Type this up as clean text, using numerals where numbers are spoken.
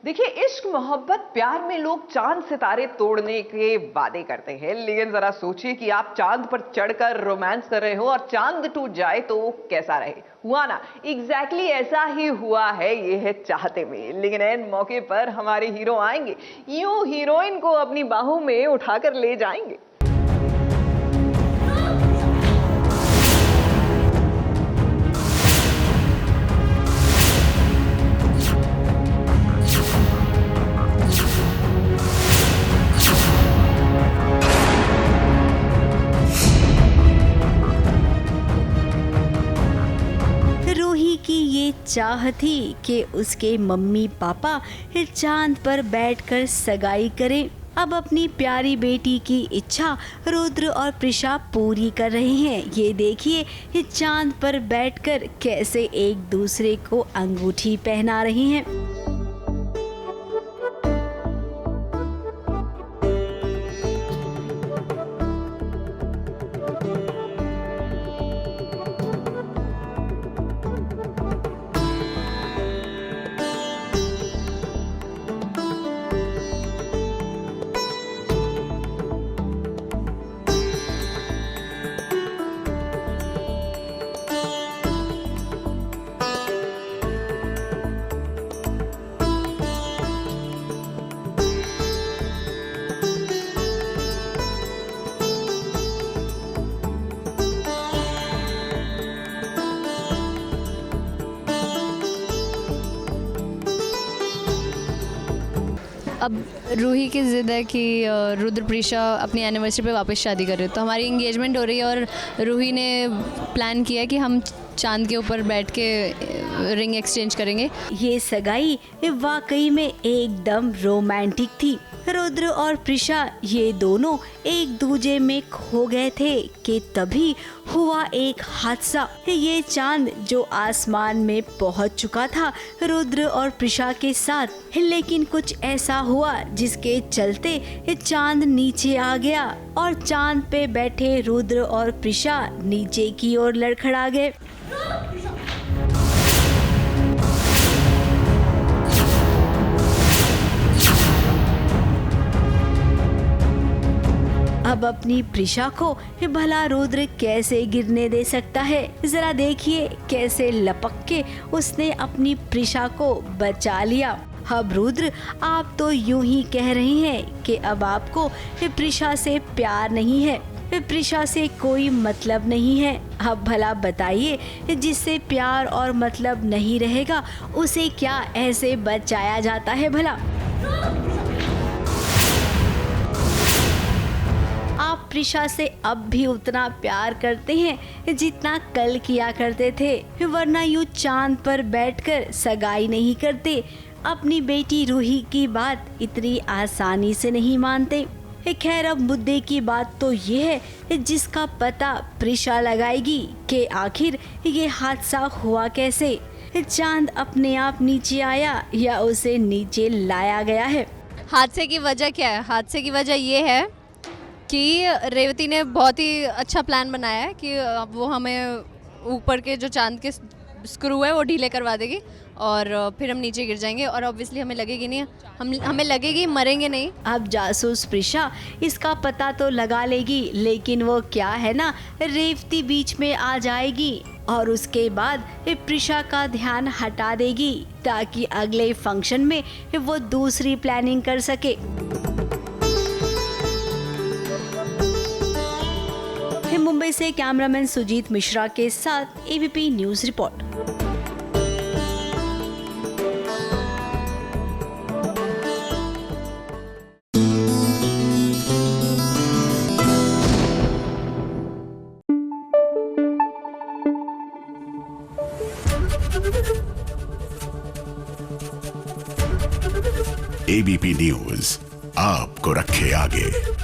देखिए, इश्क मोहब्बत प्यार में लोग चांद सितारे तोड़ने के वादे करते हैं, लेकिन जरा सोचिए कि आप चांद पर चढ़कर रोमांस कर रहे हो और चांद टूट जाए तो कैसा रहे। हुआ ना, एग्जैक्टली ऐसा ही हुआ है। ये है चाहते में, लेकिन ऐन मौके पर हमारे हीरो आएंगे, यूं हीरोइन को अपनी बाहों में उठाकर ले जाएंगे। रूही की ये चाह थी कि उसके मम्मी पापा चांद पर बैठकर सगाई करें। अब अपनी प्यारी बेटी की इच्छा रुद्र और प्रिशा पूरी कर रहे हैं। ये देखिए चांद पर बैठकर कैसे एक दूसरे को अंगूठी पहना रही हैं। अब रूही की ज़िद है कि रुद्र प्रीशा अपनी एनिवर्सरी पे वापस शादी कर रहे हैं, तो हमारी इंगेजमेंट हो रही है और रूही ने प्लान किया कि हम चांद के ऊपर बैठ के रिंग एक्सचेंज करेंगे। ये सगाई वाकई में एकदम रोमांटिक थी। रुद्र और प्रिशा ये दोनों एक दूजे में खो गए थे कि तभी हुआ एक हादसा। ये चांद जो आसमान में पहुंच चुका था रुद्र और प्रिशा के साथ, लेकिन कुछ ऐसा हुआ जिसके चलते चांद नीचे आ गया और चांद पे बैठे रुद्र और प्रिशा नीचे की ओर लड़खड़ा गए। अब अपनी प्रिशा को भला रुद्र कैसे गिरने दे सकता है। जरा देखिए कैसे लपक के उसने अपनी प्रिशा को बचा लिया। अब रुद्र, आप तो यूं ही कह रहे हैं कि अब आपको प्रिशा से प्यार नहीं है, प्रिशा से कोई मतलब नहीं है। अब भला बताइए, जिससे प्यार और मतलब नहीं रहेगा उसे क्या ऐसे बचाया जाता है भला? आप प्रिशा से अब भी उतना प्यार करते हैं जितना कल किया करते थे, वरना यूं चांद पर बैठकर सगाई नहीं करते। अपनी बेटी रूही की बात इतनी आसानी से नहीं मानते। खैर, अब मुद्दे की बात तो ये है जिसका पता प्रिशा लगाएगी कि आखिर ये हादसा हुआ कैसे। चांद अपने आप नीचे आया या उसे नीचे लाया गया है? हादसे की वजह क्या है? हादसे की वजह ये है कि रेवती ने बहुत ही अच्छा प्लान बनाया है कि वो हमें ऊपर के जो चांद के स्क्रू है वो ढीले करवा देगी और फिर हम नीचे गिर जाएंगे और ऑब्वियसली हमें लगेगी नहीं, हमें लगेगी मरेंगे नहीं। अब जासूस प्रिशा इसका पता तो लगा लेगी, लेकिन वो क्या है ना, रेवती बीच में आ जाएगी और उसके बाद प्रिशा का ध्यान हटा देगी ताकि अगले फंक्शन में वो दूसरी प्लानिंग कर सके। मुंबई से कैमरामैन सुजीत मिश्रा के साथ ABP news report. ABP news आपको रखे आगे।